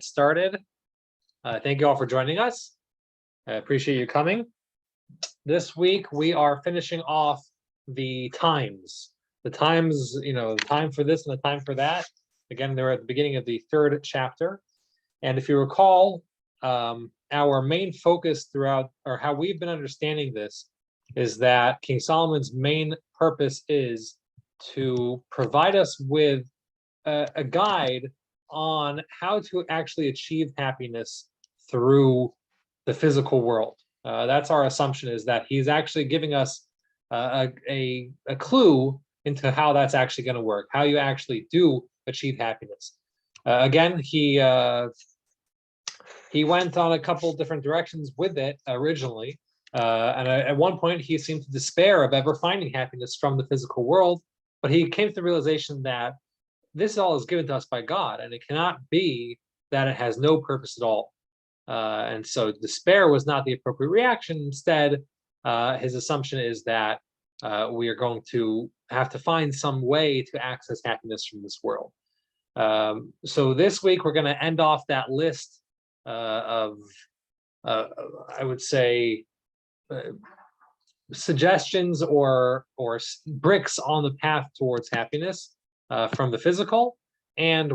Started. Thank you all for joining us. I appreciate you coming. This week we are finishing off the times. The times, the time for this and the time for that. Again, they're at the beginning of the third chapter. And if you recall, our main focus throughout, or how we've been understanding this, is that King Solomon's main purpose is to provide us with a guide on how to actually achieve happiness through the physical world. That's our assumption, is that he's actually giving us a clue into how that's actually going to work, how you actually do achieve happiness. Again, he went on a couple different directions with it originally, and at one point he seemed to despair of ever finding happiness from the physical world, but he came to the realization that this all is given to us by God, and it cannot be that it has no purpose at all. And so despair was not the appropriate reaction. Instead, his assumption is that we are going to have to find some way to access happiness from this world. So this week, we're going to end off that list of, I would say, suggestions or bricks on the path towards happiness from the physical, and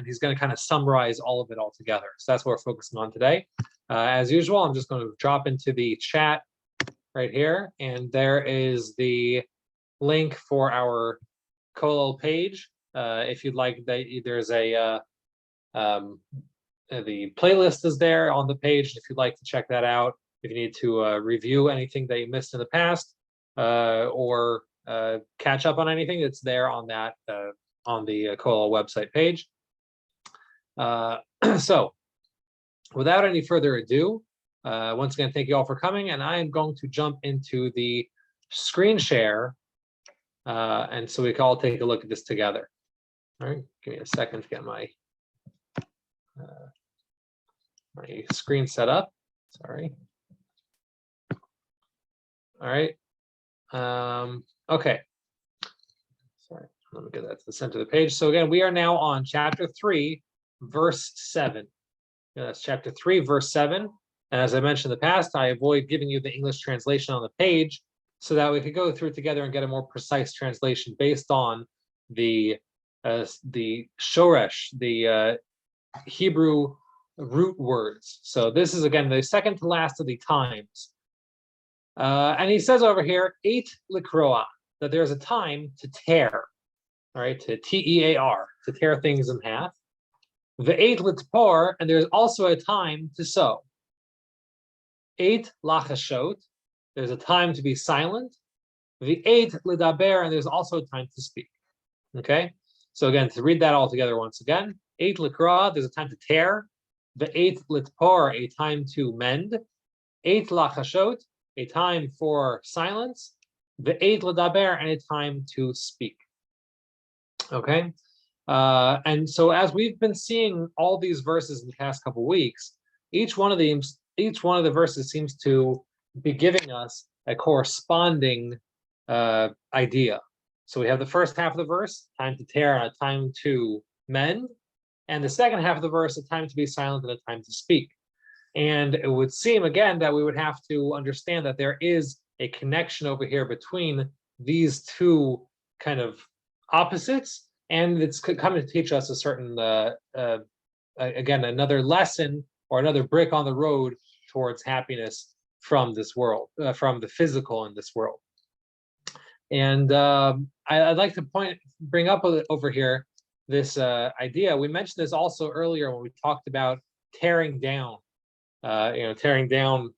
he's going to kind of summarize all of it all together. So that's what we're focusing on today. As usual, I'm just going to drop into the chat right here, and there is the link for our Kohelet page. If you'd like, there's the playlist is there on the page. If you'd like to check that out, if you need to review anything that you missed in the past, or catch up on anything, it's there on that on the Kohelet website page. So without any further ado, once again, thank you all for coming, and I am going to jump into the screen share, and so we can all take a look at this together. All right, give me a second to get my my screen set up. Sorry. All right. Okay. Sorry, let me get that to the center of the page. So again, we are now on chapter 3, verse 7. That's chapter 3, verse 7. And as I mentioned in the past, I avoid giving you the English translation on the page so that we could go through it together and get a more precise translation based on the shoresh, the Hebrew root words. So this is, again, the second to last of the times. And he says over here, 8 likroa, that there's a time to tear, all right, to T-E-A-R, to tear things in half. The 8 litpor, and there's also a time to sow. 8 lachashot, there's a time to be silent. The 8 lidaber, and there's also a time to speak. Okay, so again, to read that all together once again, 8 likroa, there's a time to tear. The 8 litpor, a time to mend. 8 lachashot, a time for silence. The 8 lidaber, and a time to speak. Okay, and so as we've been seeing all these verses in the past couple weeks, each one of the verses seems to be giving us a corresponding idea. So we have the first half of the verse, time to tear and a time to mend, and the second half of the verse, a time to be silent and a time to speak. And it would seem, again, that we would have to understand that there is a connection over here between these two kind of opposites, and it's coming to teach us a certain, again, another lesson or another brick on the road towards happiness from this world, from the physical in this world. And I'd like to bring up over here this idea. We mentioned this also earlier when we talked about tearing down. Tearing down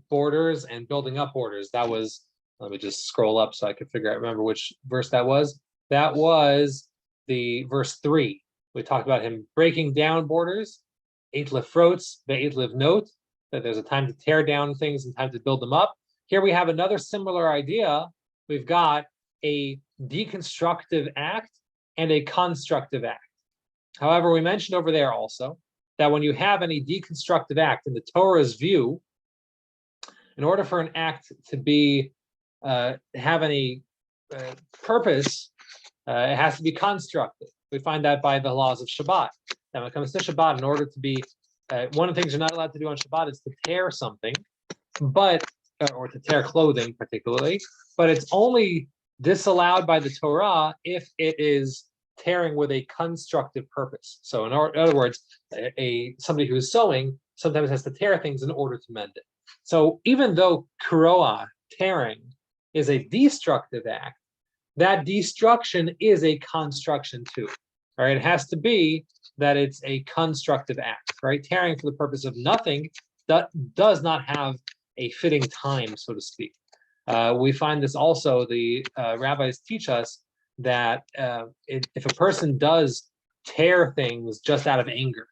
borders and building up borders. That was, let me just scroll up so I can remember which verse that was. That was the verse 3. We talked about him breaking down borders, 8 lefrots, the 8 livnot, that there's a time to tear down things and time to build them up. Here we have another similar idea. We've got a deconstructive act and a constructive act. However, we mentioned over there also that when you have any deconstructive act in the Torah's view, in order for an act to be have any purpose, it has to be constructive. We find that by the laws of Shabbat. that when it comes to Shabbat, in order to be, one of the things you're not allowed to do on Shabbat is to tear something, but or to tear clothing particularly, but it's only disallowed by the Torah if it is tearing with a constructive purpose. So in other words, somebody who is sewing sometimes has to tear things in order to mend it. So even though kuroa, tearing, is a destructive act, that destruction is a construction too. All right, it has to be that it's a constructive act, right? Tearing for the purpose of nothing that does not have a fitting time, so to speak. We find this also, the rabbis teach us that if a person does tear things just out of anger,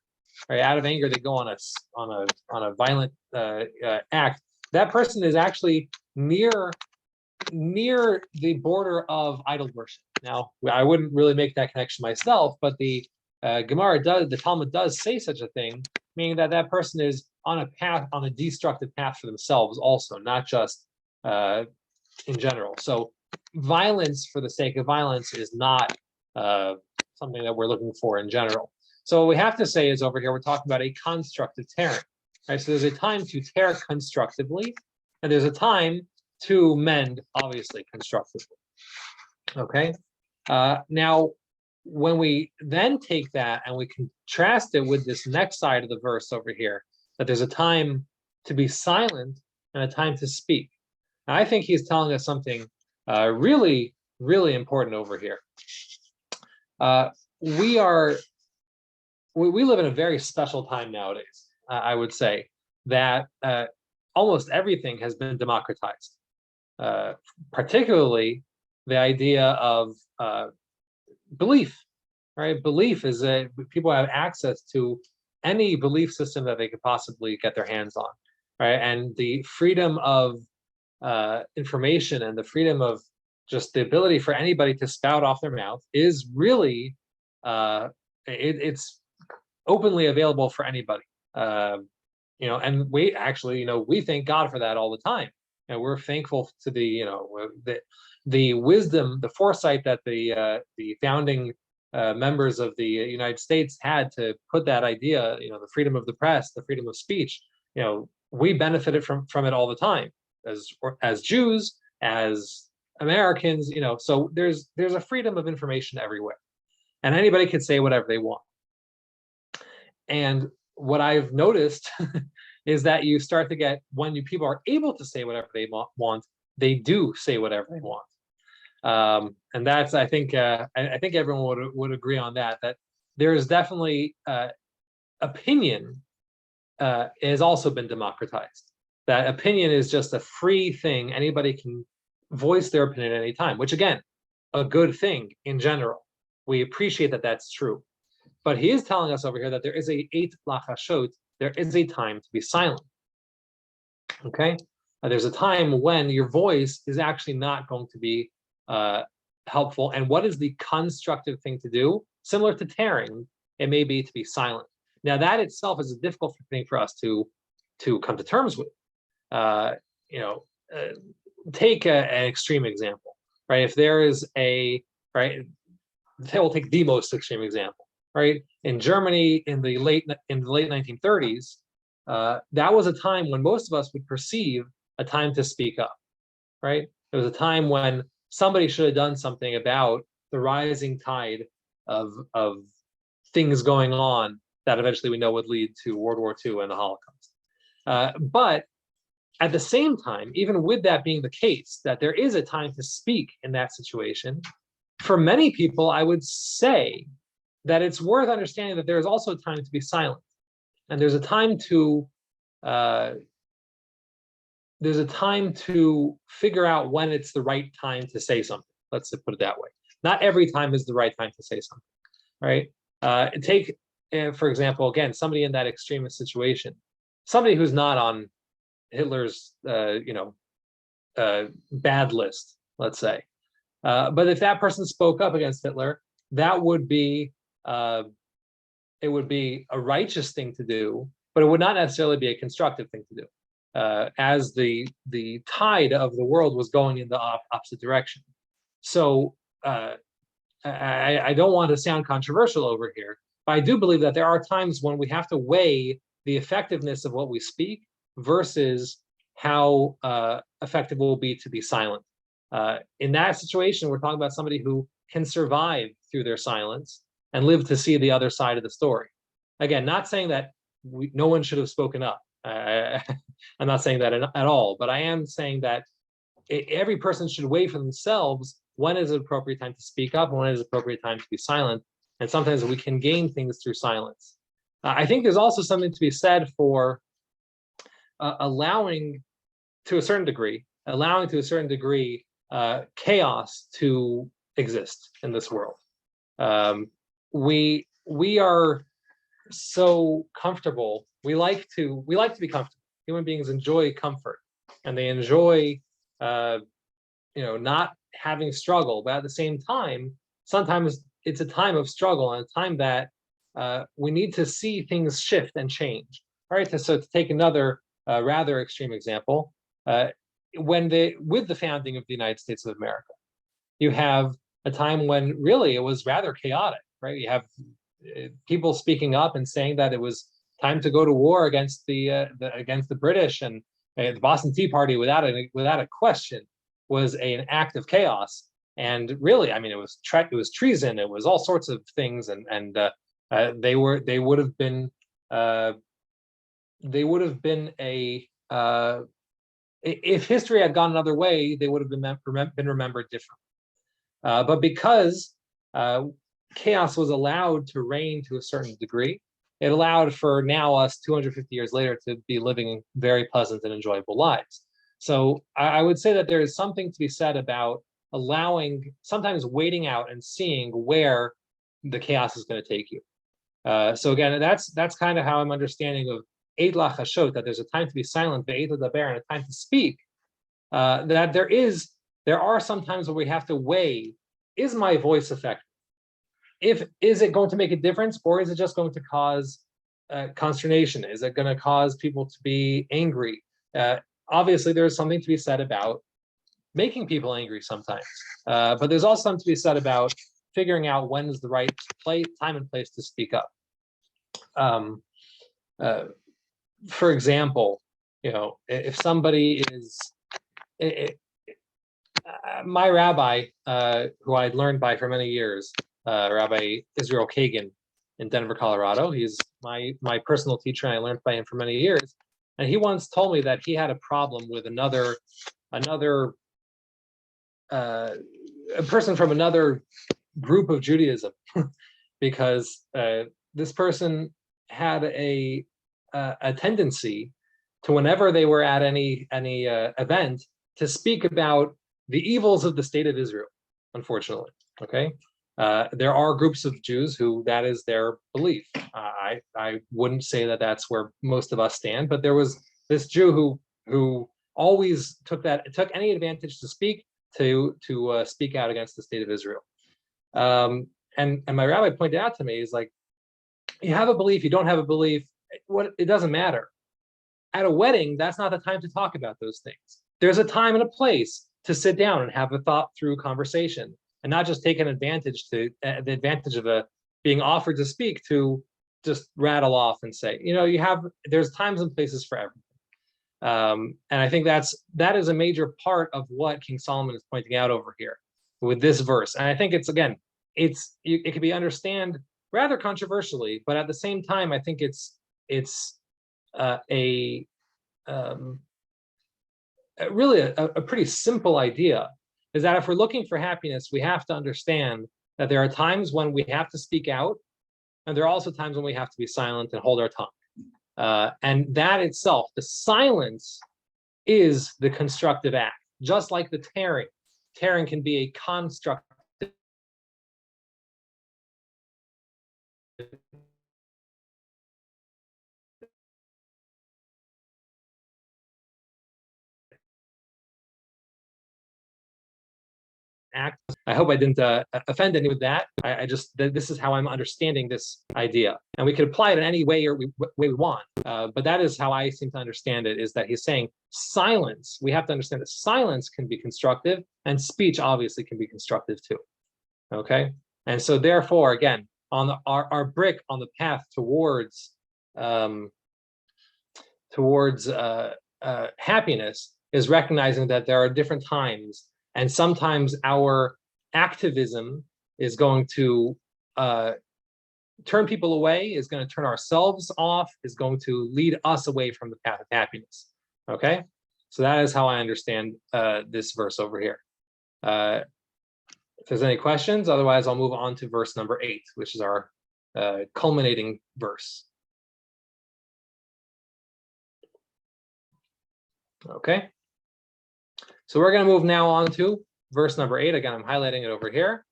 right? Out of anger, they go on a violent act. That person is actually near the border of idol worship. Now, I wouldn't really make that connection myself, but the the Talmud does say such a thing, meaning that that person is on a destructive path for themselves also, not just in general. So violence for the sake of violence is not something that we're looking for in general. So what we have to say is over here, we're talking about a constructive tearing, right? So there's a time to tear constructively, and there's a time to mend, obviously, constructively. Okay. Now, when we then take that and we contrast it with this next side of the verse over here, that there's a time to be silent and a time to speak. Now, I think he's telling us something really, really important over here. We live in a very special time nowadays. I would say that almost everything has been democratized, particularly the idea of belief, right? Belief is that people have access to any belief system that they could possibly get their hands on, right? And the freedom of information and the freedom of just the ability for anybody to spout off their mouth is really, it's openly available for anybody. And we actually, we thank God for that all the time. And we're thankful to the wisdom, the foresight that the founding members of the United States had to put that idea, the freedom of the press, the freedom of speech. We benefited from it all the time as Jews, as Americans. So there's a freedom of information everywhere, and anybody can say whatever they want. And what I've noticed is that you start to get, when people are able to say whatever they want, they do say whatever they want. And that's, I think everyone would agree on that there is definitely opinion has also been democratized. That opinion is just a free thing. Anybody can voice their opinion at any time, which again, a good thing in general. We appreciate that that's true. But he is telling us over here that there is a 8 lachashot, there is a time to be silent. Okay? There's a time when your voice is actually not going to be helpful. And what is the constructive thing to do? Similar to tearing, it may be to be silent. Now, that itself is a difficult thing for us to come to terms with. Take an extreme example, right? If there is we'll take the most extreme example, right? In Germany, in the late 1930s, that was a time when most of us would perceive a time to speak up, right? It was a time when somebody should have done something about the rising tide of things going on that eventually we know would lead to World War II and the Holocaust. But at the same time, even with that being the case, that there is a time to speak in that situation, for many people, I would say that it's worth understanding that there is also a time to be silent. And there's a time to figure out when it's the right time to say something. Let's put it that way. Not every time is the right time to say something, right? Take, for example, again, somebody in that extremist situation, somebody who's not on Hitler's, bad list, let's say. But if that person spoke up against Hitler, that would be, it would be a righteous thing to do, but it would not necessarily be a constructive thing to do. As the tide of the world was going in the opposite direction. So I don't want to sound controversial over here, But I do believe that there are times when we have to weigh the effectiveness of what we speak versus how effective it will be to be silent. In that situation, we're talking about somebody who can survive through their silence and live to see the other side of the story. Again, not saying that no one should have spoken up. I'm not saying that at all, but I am saying that every person should weigh for themselves when is an appropriate time to speak up and when is an appropriate time to be silent. And sometimes we can gain things through silence. I think there's also something to be said for allowing to a certain degree chaos to exist in this world. We are so comfortable. We like to be comfortable. Human beings enjoy comfort, and they enjoy not having struggle. But at the same time, sometimes it's a time of struggle and a time that we need to see things shift and change. All right. So to take another rather extreme example, with the founding of the United States of America, you have a time when really it was rather chaotic, right? You have people speaking up and saying that it was time to go to war against the British, and the Boston Tea Party, without a question, was an act of chaos. And really, I mean, it was treason. It was all sorts of things, and they would have been if history had gone another way, they would have been remembered differently. But because chaos was allowed to reign to a certain degree, it allowed for now us 250 years later to be living very pleasant and enjoyable lives. So I would say that there is something to be said about sometimes waiting out and seeing where the chaos is going to take you. So again, that's kind of how I'm understanding of Eid Lachashot, that there's a time to be silent, and a time to speak. That there are some times where we have to weigh: is my voice effective? Is it going to make a difference, or is it just going to cause consternation? Is it going to cause people to be angry? Obviously, there's something to be said about making people angry sometimes, but there's also something to be said about figuring out when is the right time and place to speak up. For example, if somebody is my rabbi, who I'd learned by for many years, Rabbi Israel Kagan in Denver, Colorado. He's my personal teacher, and I learned by him for many years. And he once told me that he had a problem with a person from another group of Judaism, because this person had a tendency to, whenever they were at any event, to speak about the evils of the state of Israel. Unfortunately, okay. There are groups of Jews who that is their belief. I wouldn't say that that's where most of us stand, but there was this Jew who always took any advantage to speak out against the state of Israel. And my rabbi pointed out to me, is like, you have a belief, you don't have a belief, it doesn't matter. At a wedding, that's not the time to talk about those things. There's a time and a place to sit down and have a thought through conversation, and not just take the advantage of being offered to speak to just rattle off and say, there's times and places for everything. And I think that is a major part of what King Solomon is pointing out over here with this verse. And I think it can be understood rather controversially, but at the same time, I think it's really a pretty simple idea, is that if we're looking for happiness, we have to understand that there are times when we have to speak out, and there are also times when we have to be silent and hold our tongue. And that itself, the silence, is the constructive act. Just like the tearing. Tearing can be a constructive act. I hope I didn't offend anyone with that. This is how I'm understanding this idea, and we could apply it in any way we want. But that is how I seem to understand it, is that he's saying silence. We have to understand that silence can be constructive, and speech obviously can be constructive too. Okay, and so therefore, again, on our brick on the path towards happiness is recognizing that there are different times, and sometimes our activism is going to turn people away, is going to turn ourselves off, is going to lead us away from the path of happiness. Okay, so that is how I understand this verse over here. If there's any questions, otherwise I'll move on to verse number 8, which is our culminating verse. Okay, so we're going to move now on to verse number 8. Again, I'm highlighting it over here.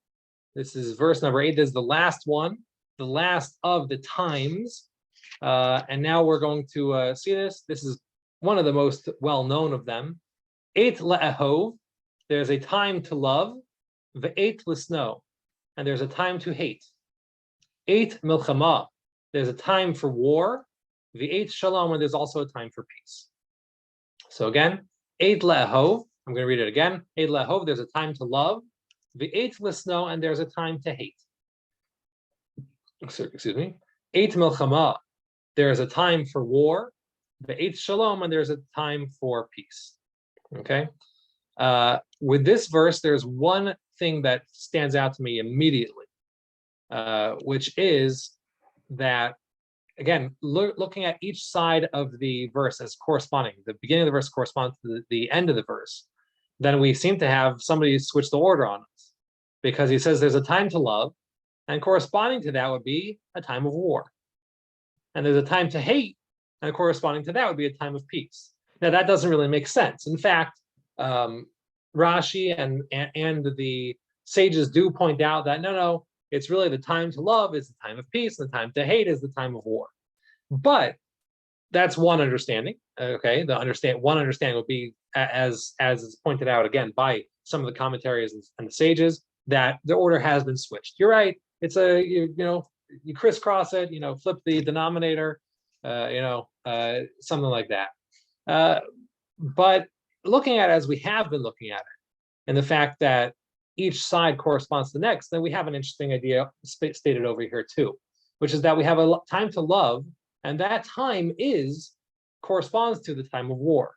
This is verse number 8. This is the last one, the last of the times. And now we're going to see this. This is one of the most well-known of them. Eit le'ehov, there's a time to love. Ve'eit l'sno, and there's a time to hate. Eit milchama, there's a time for war. Ve'eit shalom, and there's also a time for peace. So again, Eit le'ehov, I'm going to read it again. Eit le'ehov, there's a time to love. Ve'eit l'sno, and there's a time to hate. Excuse me. Eit milchama, there is a time for war. Ve'eit shalom, and there's a time for peace. Okay. With this verse, there's one thing that stands out to me immediately, which is that, again, looking at each side of the verse as corresponding, the beginning of the verse corresponds to the end of the verse, then we seem to have somebody switch the order on us, because he says there's a time to love, and corresponding to that would be a time of war. And there's a time to hate, and corresponding to that would be a time of peace. Now, that doesn't really make sense. In fact, Rashi and the sages do point out that no, it's really the time to love is the time of peace, and the time to hate is the time of war. But that's one understanding. Okay, one understanding would be, as is pointed out again by some of the commentaries and the sages, that the order has been switched. You're right. It's you crisscross it, flip the denominator, something like that. But looking at it as we have been looking at it, and the fact that each side corresponds to the next, then we have an interesting idea stated over here too, which is that we have a time to love, and that time corresponds to the time of war.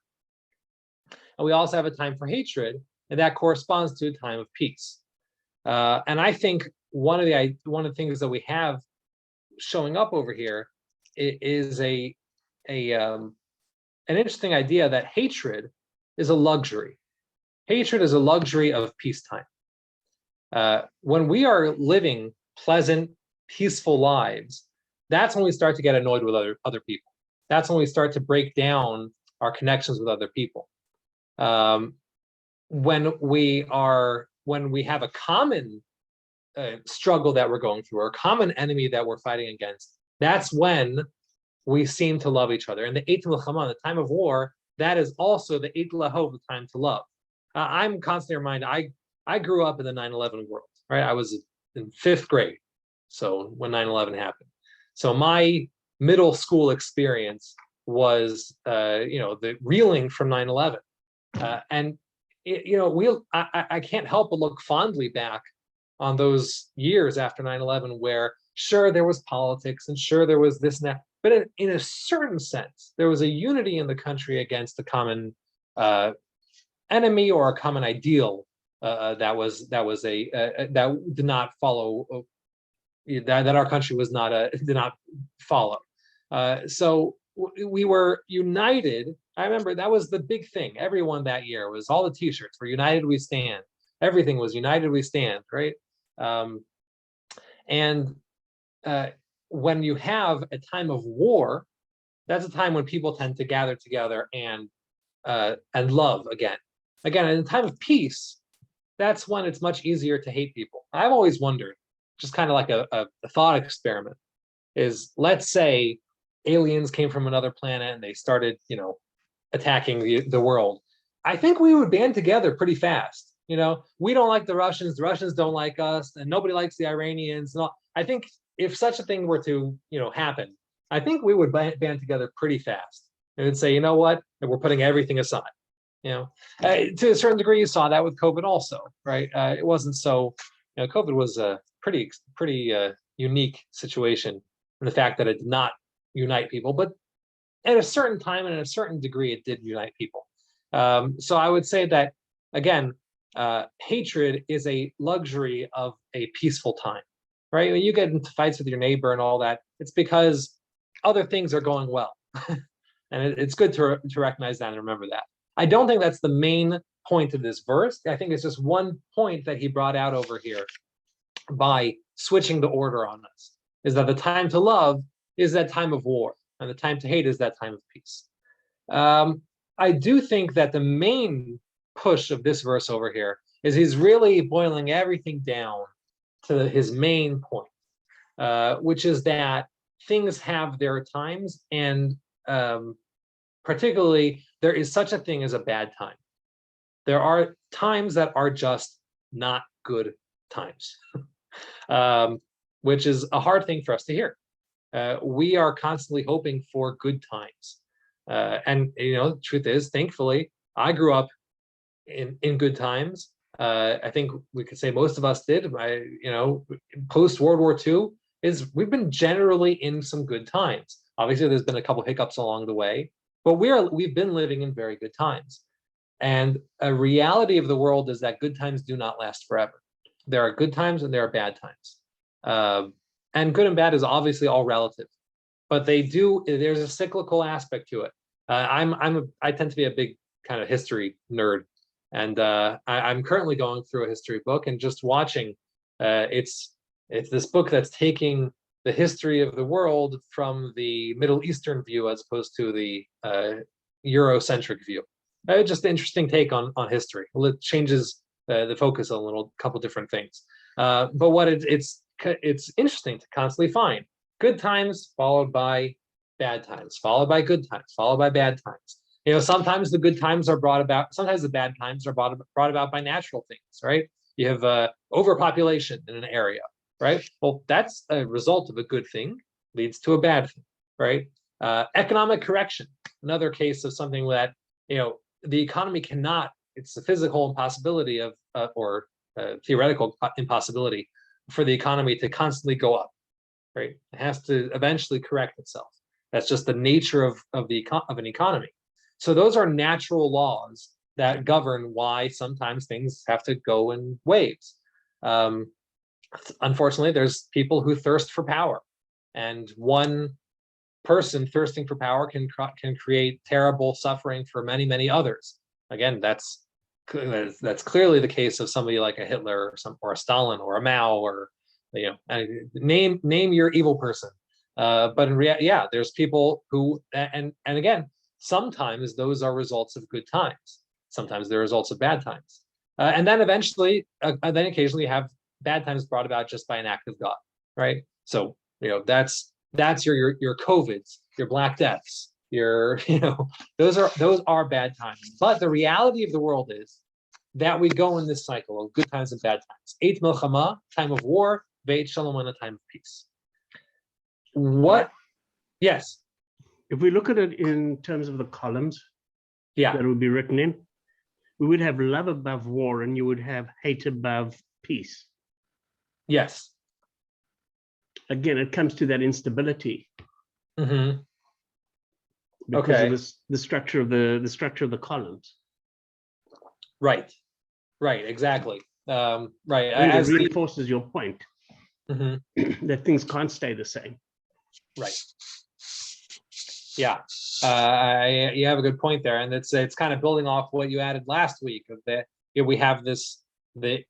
And we also have a time for hatred, and that corresponds to a time of peace. And I think one of the things that we have showing up over here is an interesting idea that hatred is a luxury. Hatred is a luxury of peacetime. When we are living pleasant, peaceful lives, that's when we start to get annoyed with other people. That's when we start to break down our connections with other people. When we have a common struggle that we're going through, or a common enemy that we're fighting against, that's when we seem to love each other. And the Eit Milchama, the time of war, that is also the Eit Lahov, the time to love. I'm constantly reminded, I grew up in the 9/11 world, right? I was in 5th grade, so when 9/11 happened. So my middle school experience was, the reeling from 9/11. And, I can't help but look fondly back on those years after 9/11 where, sure, there was politics, and sure, there was this and that, but in a certain sense, there was a unity in the country against a common enemy or a common ideal that did not follow, that our country did not follow. So we were united. I remember that was the big thing. Everyone that year was, all the T-shirts were "United We Stand." Everything was "United We Stand," right? When you have a time of war, that's a time when people tend to gather together and love again. Again, in a time of peace, that's when it's much easier to hate people. I've always wondered, just kind of like a thought experiment, is, let's say aliens came from another planet and they started, attacking the world. I think we would band together pretty fast. We don't like the Russians don't like us, and nobody likes the Iranians. And all. I think if such a thing were to, happen, I think we would band together pretty fast and would say, you know what, we're putting everything aside. To a certain degree, you saw that with COVID also, right? It wasn't so, COVID was pretty unique situation in the fact that it did not unite people, but at a certain time and at a certain degree, it did unite people. So I would say that, again, hatred is a luxury of a peaceful time, right? When you get into fights with your neighbor and all that, it's because other things are going well. And it's good to recognize that and remember that. I don't think that's the main point of this verse. I think it's just one point that he brought out over here by switching the order on us, is that the time to love is that time of war, and the time to hate is that time of peace. I do think that the main push of this verse over here is he's really boiling everything down to his main point, which is that things have their times, and particularly there is such a thing as a bad time. There are times that are just not good times, which is a hard thing for us to hear. We are constantly hoping for good times. And the truth is, thankfully, I grew up in good times. I think we could say most of us did. Post World War II we've been generally in some good times. Obviously, there's been a couple hiccups along the way, but we've been living in very good times. And a reality of the world is that good times do not last forever. There are good times and there are bad times. And good and bad is obviously all relative, but there's a cyclical aspect to it. I tend to be a big kind of history nerd, and I'm currently going through a history book and just watching. It's this book that's taking the history of the world from the Middle Eastern view as opposed to the Eurocentric view. Just an interesting take on history. Well, it changes the focus on a couple different things. But what it's interesting to constantly find good times followed by bad times, followed by good times, followed by bad times. Sometimes the good times are brought about, sometimes the bad times are brought about by natural things, right? You have overpopulation in an area, right? Well, that's a result of a good thing, leads to a bad thing, right? Economic correction, another case of something that, the economy cannot, it's a physical impossibility or theoretical impossibility for the economy to constantly go up, right? It has to eventually correct itself. That's just the nature of an economy. So those are natural laws that govern why sometimes things have to go in waves. Unfortunately, there's people who thirst for power, and one person thirsting for power can create terrible suffering for many, many others. Again, that's clearly the case of somebody like a Hitler or a Stalin or a Mao, or name your evil person. But in reality, there's people who, and again, sometimes those are results of good times. Sometimes they're results of bad times. And then occasionally you have bad times brought about just by an act of God, right? So, that's your COVIDs, your Black Deaths, those are bad times. But the reality of the world is that we go in this cycle of good times and bad times. Eit milchama, time of war, veit shalom, a time of peace. What? Yes. If we look at it in terms of the columns that would be written in, we would have love above war and you would have hate above peace. Yes. Again, it comes to that instability. Mm-hmm. Because of the structure of the columns. Right. Exactly. Right. It reinforces your point that things can't stay the same. Right. Yeah. You have a good point there, and it's kind of building off what you added last week. We have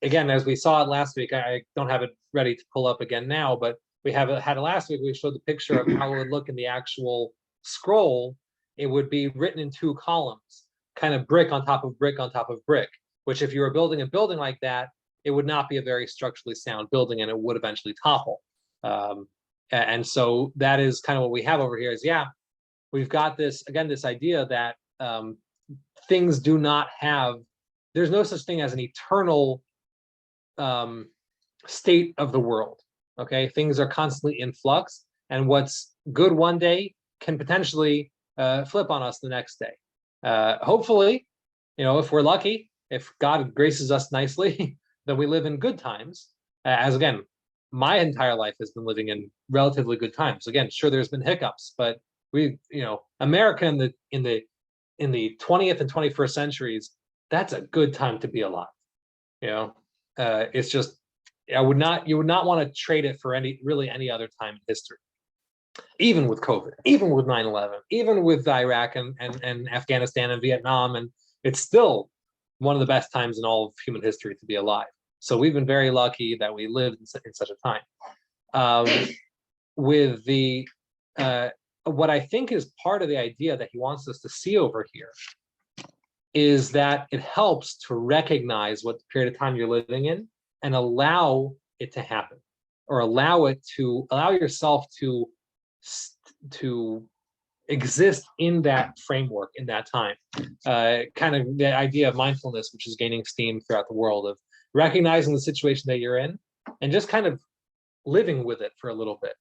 again, as we saw it last week. I don't have it ready to pull up again now, but we had it last week. We showed the picture of how it would look in the actual scroll. It would be written in two columns, kind of brick on top of brick on top of brick, which if you were building a building like that, it would not be a very structurally sound building, and it would eventually topple. And so that is kind of what we have over here is, we've got this idea that things do not have, there's no such thing as an eternal state of the world. Okay, things are constantly in flux, and what's good one day can potentially flip on us the next day. Hopefully, if we're lucky, if God graces us nicely, then we live in good times. As again, my entire life has been living in relatively good times. Again, sure, there's been hiccups, but America in the 20th and 21st centuries, that's a good time to be alive. It's just, you would not want to trade it for any other time in history. Even with COVID, even with 9/11, even with Iraq and Afghanistan and Vietnam, and it's still one of the best times in all of human history to be alive. So we've been very lucky that we lived in such a time. With the what I think is part of the idea that he wants us to see over here is that it helps to recognize what period of time you're living in and allow it to happen, or allow yourself to exist in that framework, in that time. Kind of the idea of mindfulness, which is gaining steam throughout the world, of recognizing the situation that you're in and just kind of living with it for a little bit.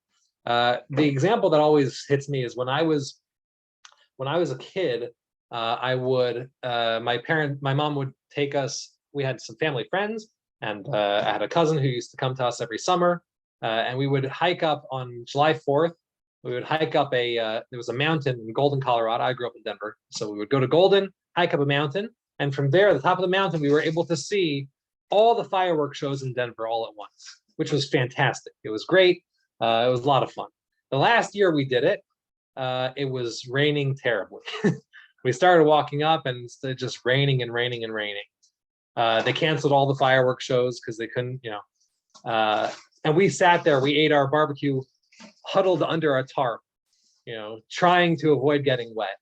The example that always hits me is when I was a kid, my mom would take us, we had some family friends, and I had a cousin who used to come to us every summer, and we would hike up on July 4th. We would hike up there was a mountain in Golden, Colorado. I grew up in Denver. So we would go to Golden, hike up a mountain. And from there, at the top of the mountain, we were able to see all the fireworks shows in Denver all at once, which was fantastic. It was great. It was a lot of fun. The last year we did it, it was raining terribly. We started walking up and it's just raining and raining and raining. They canceled all the fireworks shows because they couldn't, and we sat there, we ate our barbecue huddled under a tarp, trying to avoid getting wet.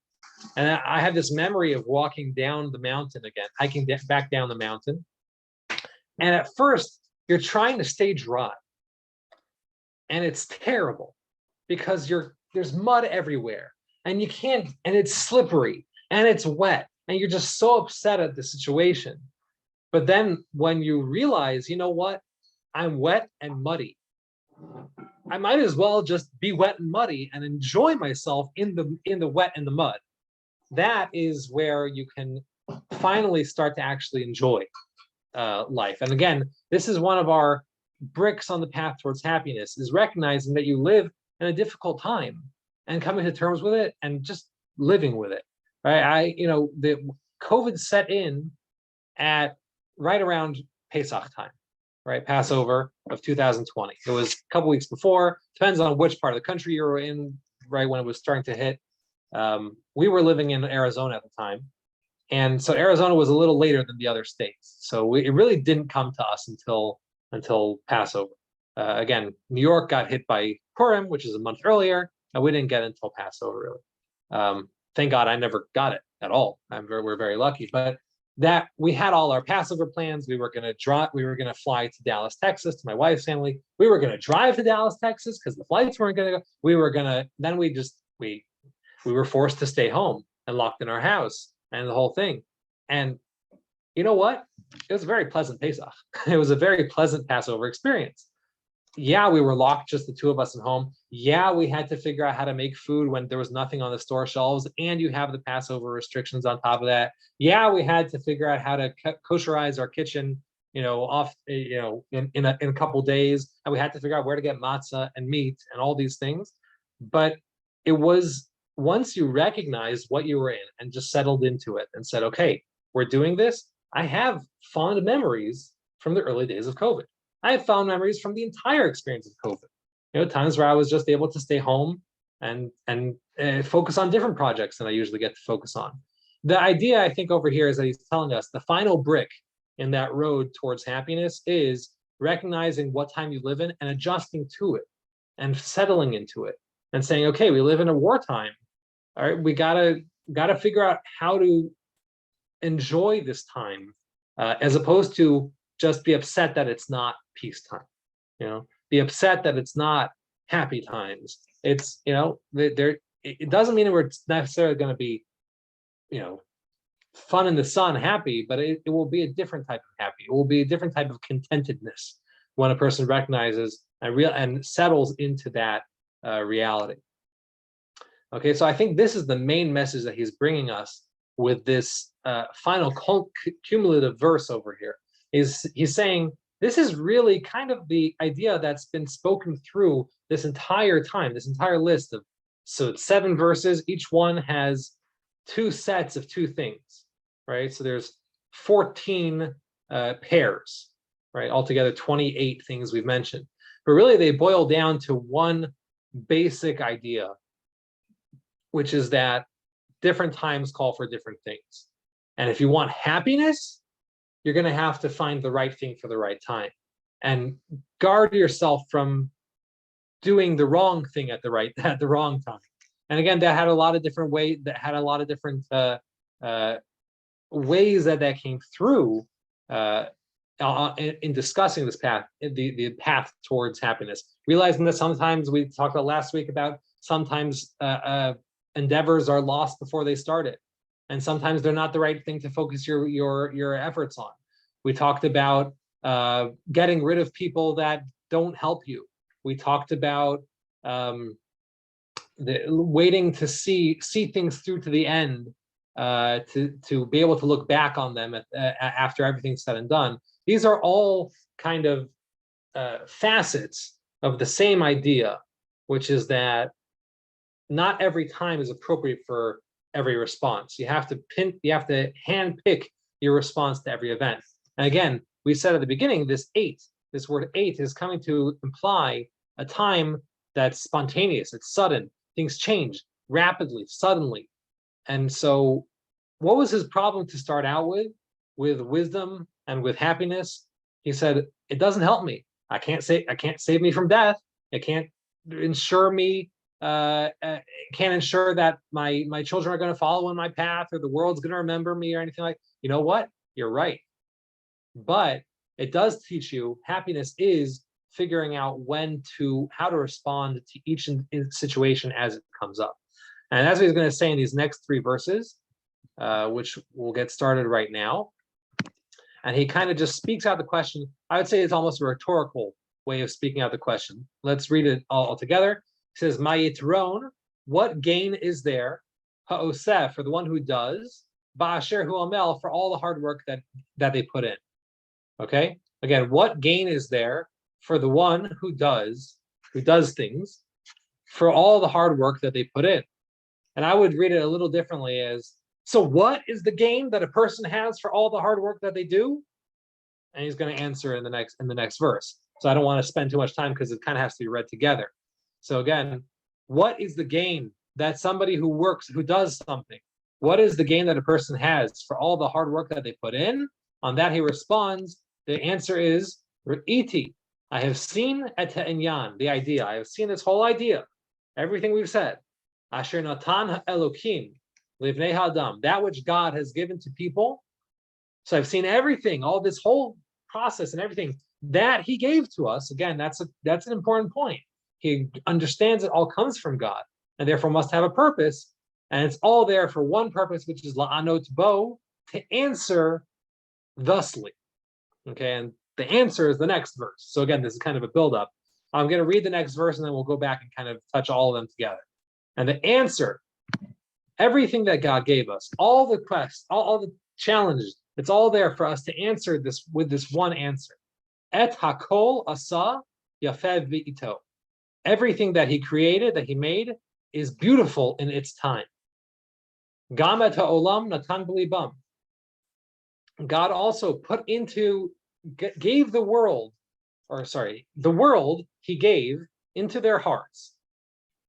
And I have this memory of walking down the mountain again, hiking back down the mountain. And at first, you're trying to stay dry. And it's terrible because there's mud everywhere and you can't, and it's slippery and it's wet and you're just so upset at the situation. But then when you realize, you know what, I'm wet and muddy, I might as well just be wet and muddy and enjoy myself in the wet and the mud. That is where you can finally start to actually enjoy life. And again, this is one of our bricks on the path towards happiness, is recognizing that you live in a difficult time and coming to terms with it and just living with it. Right? The COVID set in at right around Pesach time. Right, Passover of 2020. It was a couple weeks before. Depends on which part of the country you were in. Right when it was starting to hit. We were living in Arizona at the time, and so Arizona was a little later than the other states. So it really didn't come to us until Passover. Again, New York got hit by Purim, which is a month earlier, and we didn't get it until Passover really. Thank God I never got it at all. We're very lucky, but that we had all our Passover plans. We were going to fly to Dallas, Texas, to my wife's family. We were going to drive to Dallas, Texas, because the flights weren't going to go. Then we were forced to stay home and locked in our house and the whole thing. And you know what? It was a very pleasant Pesach. It was a very pleasant Passover experience. Yeah, we were locked, just the two of us at home. Yeah, we had to figure out how to make food when there was nothing on the store shelves, and you have the Passover restrictions on top of that. Yeah, we had to figure out how to kosherize our kitchen, in a couple days, and we had to figure out where to get matzah and meat and all these things. But it was once you recognized what you were in and just settled into it and said, okay, we're doing this. I have fond memories from the early days of COVID. I have fond memories from the entire experience of COVID. Times where I was just able to stay home and focus on different projects than I usually get to focus on. The idea, I think, over here is that he's telling us the final brick in that road towards happiness is recognizing what time you live in and adjusting to it and settling into it and saying, okay, we live in a wartime. All right, we gotta figure out how to enjoy this time, as opposed to just be upset that it's not peacetime. Be upset that it's not happy times. It's it doesn't mean we're necessarily going to be, fun in the sun, happy, but it will be a different type of happy. It will be a different type of contentedness when a person recognizes and settles into that reality. Okay, so I think this is the main message that he's bringing us with this final cumulative verse over here. He's saying this is really kind of the idea that's been spoken through this entire time, this entire list of, so it's 7 verses. Each one has 2 sets of 2 things, right? So there's 14 pairs, right? Altogether 28 things we've mentioned. But really they boil down to one basic idea, which is that different times call for different things. And if you want happiness, you're going to have to find the right thing for the right time, and guard yourself from doing the wrong thing at the wrong time. And again, that had a lot of different ways. That had a lot of different ways that came through in discussing this path, the path towards happiness. Realizing that sometimes, we talked about last week about sometimes endeavors are lost before they started, and sometimes they're not the right thing to focus your efforts on. We talked about getting rid of people that don't help you. We talked about waiting to see things through to the end, to be able to look back on them after everything's said and done. These are all kind of facets of the same idea, which is that not every time is appropriate for every response. You have to hand pick your response to every event. And again, we said at the beginning, this word eight is coming to imply a time that's spontaneous, it's sudden. Things change rapidly, suddenly. And so what was his problem to start out with wisdom and with happiness? He said, it doesn't help me. I can't save me from death. It can't ensure me, can't ensure that my children are going to follow in my path, or the world's going to remember me, or anything like. You know what? You're right. But it does teach you, happiness is figuring out how to respond to each situation as it comes up. And that's what he's going to say in these next 3 verses, which we'll get started right now. And he kind of just speaks out the question. I would say it's almost a rhetorical way of speaking out the question. Let's read it all together. He says, Ma yitron, what gain is there, ha'oseh, for the one who does, ba'asher hu amel, for all the hard work that they put in. Okay? Again, what gain is there for the one who does things, for all the hard work that they put in? And I would read it a little differently as, so what is the gain that a person has for all the hard work that they do? And he's going to answer in the next verse. So I don't want to spend too much time because it kind of has to be read together. So again, what is the gain that somebody who does something, what is the gain that a person has for all the hard work that they put in? On that he responds, the answer is, Re'iti, I have seen et ha'inyan, the idea. I have seen this whole idea, everything we've said. Asher natan ha'elokim, livnei ha'adam, that which God has given to people. So I've seen everything, all this whole process and everything that he gave to us. Again, that's an important point. He understands it all comes from God, and therefore must have a purpose. And it's all there for one purpose, which is la'anot bo, to answer thusly. Okay, and the answer is the next verse. So again, this is kind of a buildup. I'm going to read the next verse, and then we'll go back and kind of touch all of them together. And the answer, everything that God gave us, all the quests, all the challenges, it's all there for us to answer this with this one answer. Et hakol asa yafeh v'ito. Everything that he created, that he made, is beautiful in its time. Gam et ha'olam natan b'libam. God also gave the world he gave into their hearts.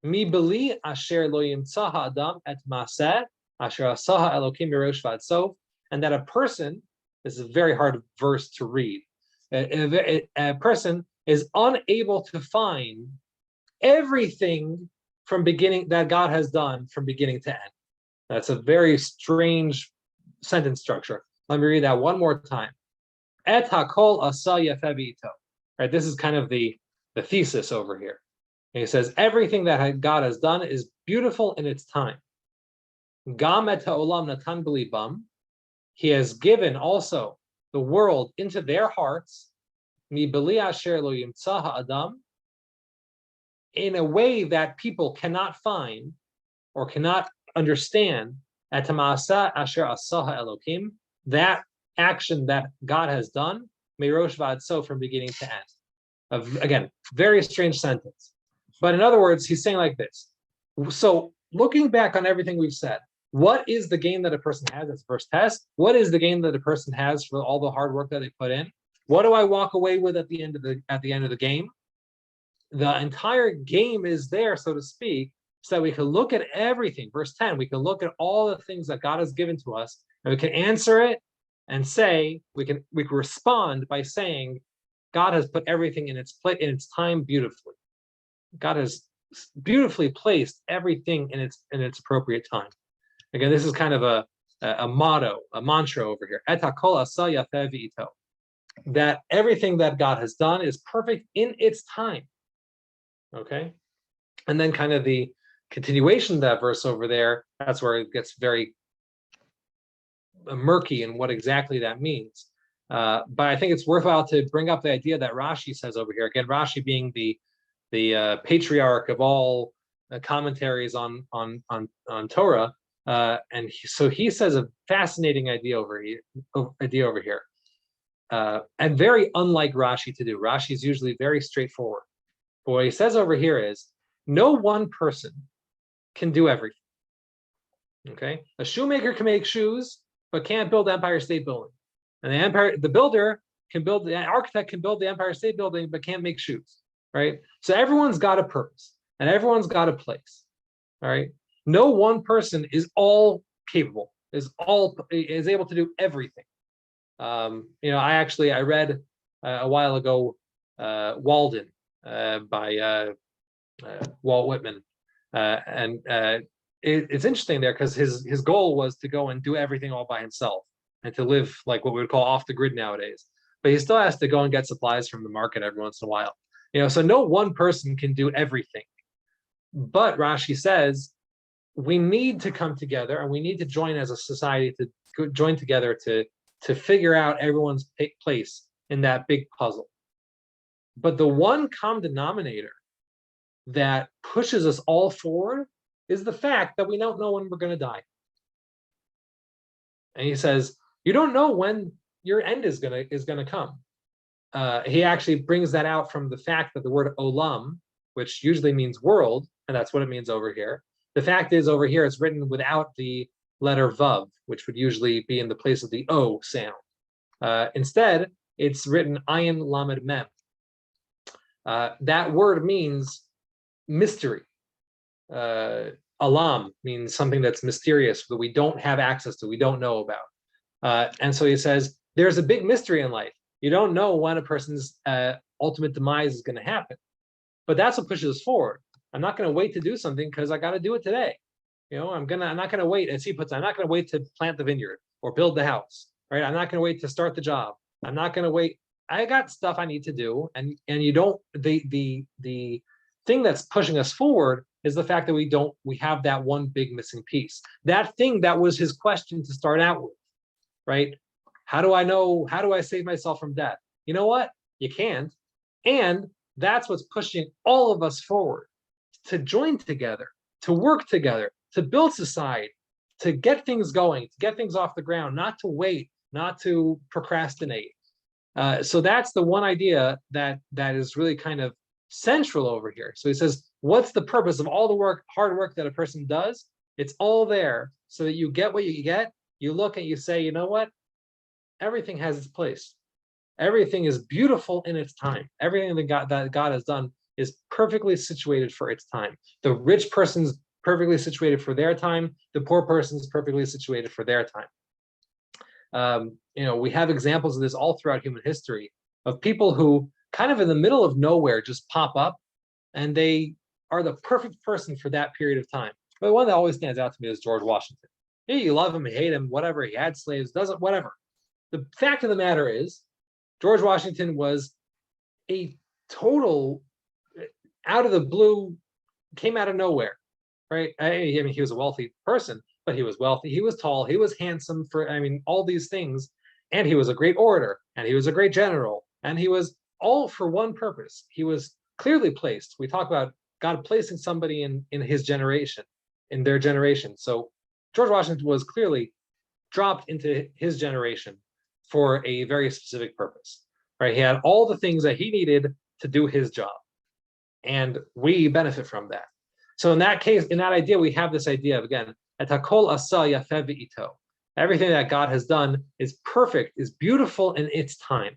Mi beli asher lo yimtza ha'adam et ma'aseh asher asa ha'elokim b'rosh v'ad. And that a person, this is a very hard verse to read, a person is unable to find everything from beginning that God has done from beginning to end. That's a very strange sentence structure. Let me read that one more time. Et hakol asa yafeh v'ito. Right, this is kind of the thesis over here. And he says everything that God has done is beautiful in its time. Gam et ha'olam natan b'libam. He has given also the world into their hearts, mi beli asher lo yimtza ha'adam, in a way that people cannot find or cannot understand, at ma'aseh asher asa ha'elokim, that action that God has done, Meirosh Vad So, from beginning to end. Again, very strange sentence. But in other words, he's saying like this. So looking back on everything we've said, what is the gain that a person has? That's the first test. What is the gain that a person has for all the hard work that they put in? What do I walk away with at the end of the game? The entire game is there, so to speak, so that we can look at everything. Verse 10, we can look at all the things that God has given to us, and we can answer it and say, we can respond by saying, God has put everything in its place, in its time beautifully. God has beautifully placed everything in its appropriate time. Again, this is kind of a motto, a mantra over here. Et hakol asa yafeh v'ito. That everything that God has done is perfect in its time. Okay? And then kind of the continuation of that verse over there, that's where it gets very murky in what exactly that means. But I think it's worthwhile to bring up the idea that Rashi says over here. Again, Rashi being the patriarch of all commentaries on Torah, so he says a fascinating idea over here, and very unlike Rashi to do. Rashi is usually very straightforward. But what he says over here is, no one person can do everything. Okay, a shoemaker can make shoes, but can't build the Empire State Building, and the architect can build the Empire State Building, but can't make shoes. Right? So everyone's got a purpose and everyone's got a place. All right. No one person is all capable, is able to do everything. I read a while ago Walden by Walt Whitman, and it's interesting there because his goal was to go and do everything all by himself and to live like what we would call off the grid nowadays. But he still has to go and get supplies from the market every once in a while. So no one person can do everything. But Rashi says we need to come together and we need to join as a society to join together to figure out everyone's place in that big puzzle. But the one common denominator that pushes us all forward is the fact that we don't know when we're going to die. And he says, you don't know when your end is going to come. He actually brings that out from the fact that the word olam, which usually means world, and that's what it means over here. The fact is, over here, it's written without the letter vav, which would usually be in the place of the o sound. Instead, it's written ayin lamed mem. That word means mystery. Alam means something that's mysterious that we don't have access to, we don't know about. And so he says, there's a big mystery in life. You don't know when a person's ultimate demise is going to happen, but that's what pushes us forward. I'm not going to wait to do something because I got to do it today. I'm not going to wait. As he puts it, I'm not going to wait to plant the vineyard or build the house. Right? I'm not going to wait to start the job. I'm not going to wait. I got stuff I need to do, and you don't. The thing that's pushing us forward is the fact that we have that one big missing piece. That thing that was his question to start out with, right? How do I know? How do I save myself from death? You know what? You can't. And that's what's pushing all of us forward to join together, to work together, to build society, to get things going, to get things off the ground, not to wait, not to procrastinate. So that's the one idea that is really kind of central over here. So he says, what's the purpose of all the hard work that a person does? It's all there so that you get what you get. You look and you say, you know what? Everything has its place. Everything is beautiful in its time. Everything that God has done is perfectly situated for its time. The rich person's perfectly situated for their time. The poor person's perfectly situated for their time. We have examples of this all throughout human history of people who kind of in the middle of nowhere just pop up and they are the perfect person for that period of time. But one that always stands out to me is George Washington. Yeah, you love him, you hate him, whatever. He had slaves, whatever. The fact of the matter is, George Washington was a total out of the blue, came out of nowhere, right? I mean, he was a wealthy person, but he was wealthy. He was tall. He was handsome all these things. And he was a great orator, and he was a great general, and he was all for one purpose. He was clearly placed. We talk about God placing somebody in his generation, in their generation. So George Washington was clearly dropped into his generation for a very specific purpose. right? He had all the things that he needed to do his job, and we benefit from that. So in that case, in that idea, we have this idea of, again, et hakol asa yafeh v'ito. Everything that God has done is perfect, is beautiful in its time.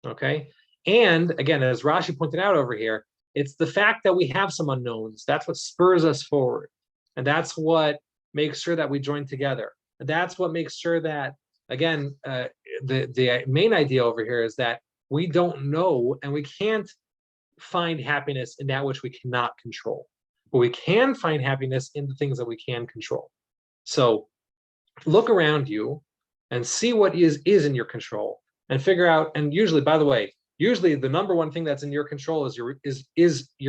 Okay, and again, as Rashi pointed out over here, it's the fact that we have some unknowns. That's what spurs us forward, and that's what makes sure that we join together. And that's what makes sure that, again, the main idea over here is that we don't know, and we can't find happiness in that which we cannot control, but we can find happiness in the things that we can control. So look around you and see what is in your control, and figure out. And usually, by the way, usually the number one thing that's in your control is your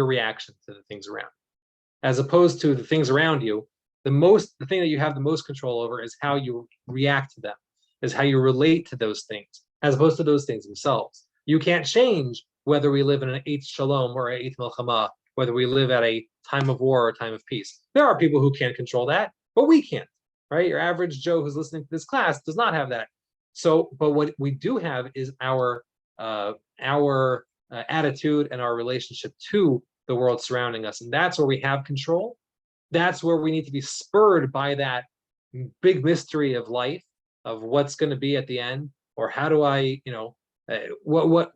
reaction to the things around, as opposed to the things around you. The thing that you have the most control over is how you react to them, is how you relate to those things, as opposed to those things themselves. You can't change whether we live in an eighth shalom or an eighth milchama, whether we live at a time of war or a time of peace. There are people who can control that, but we can't, right? Your average Joe who's listening to this class does not have that. So, but what we do have is our attitude and our relationship to the world surrounding us, and that's where we have control. That's where we need to be spurred by that big mystery of life, of what's going to be at the end, or how do I, what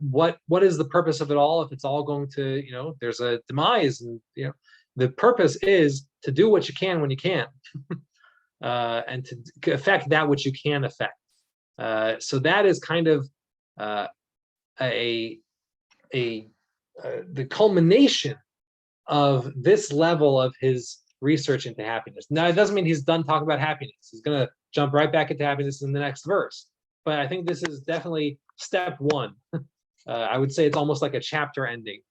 is the purpose of it all? If it's all going to, there's a demise, and the purpose is to do what you can when you can, and to affect that which you can affect. So that is kind of the culmination of this level of his research into happiness. Now, it doesn't mean he's done talking about happiness. He's going to jump right back into happiness in the next verse. But I think this is definitely step one. I would say it's almost like a chapter ending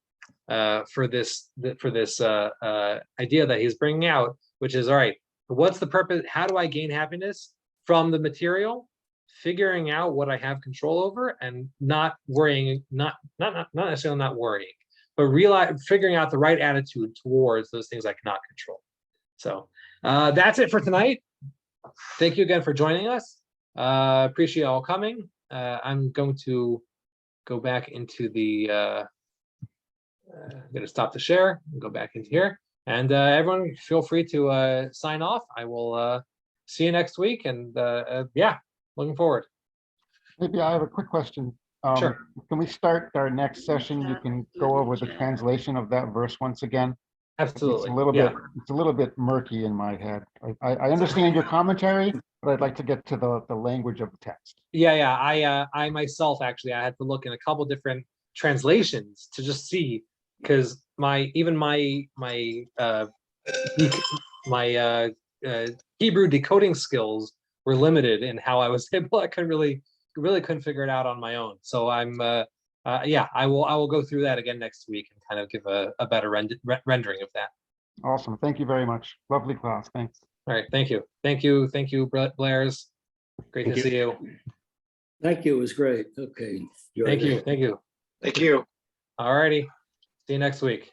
for this idea that he's bringing out, which is, all right, what's the purpose? How do I gain happiness from the material? Figuring out what I have control over, and not worrying, not necessarily not worrying, but figuring out the right attitude towards those things I cannot control. So that's it for tonight. Thank you again for joining us. Appreciate all coming. I'm going to go back into the. I'm going to stop the share and go back into here. And everyone, feel free to sign off. I will see you next week. And yeah, looking forward. Maybe I have a quick question. Sure. Can we start our next session? You can go over the translation of that verse once again. Absolutely. It's a little bit murky in my head. I understand your commentary, but I'd like to get to the language of the text. Yeah. I myself, actually, I had to look in a couple different translations to just see, because my Hebrew decoding skills were limited in how I was able. I couldn't figure it out on my own. So I'm I will go through that again next week and kind of give a better rendering of that. Awesome. Thank you very much. Lovely class. Thanks. All right. Thank you, Blair's. Great to see you. Thank you. It was great. Okay. Thank you. Thank you. All righty. See you next week.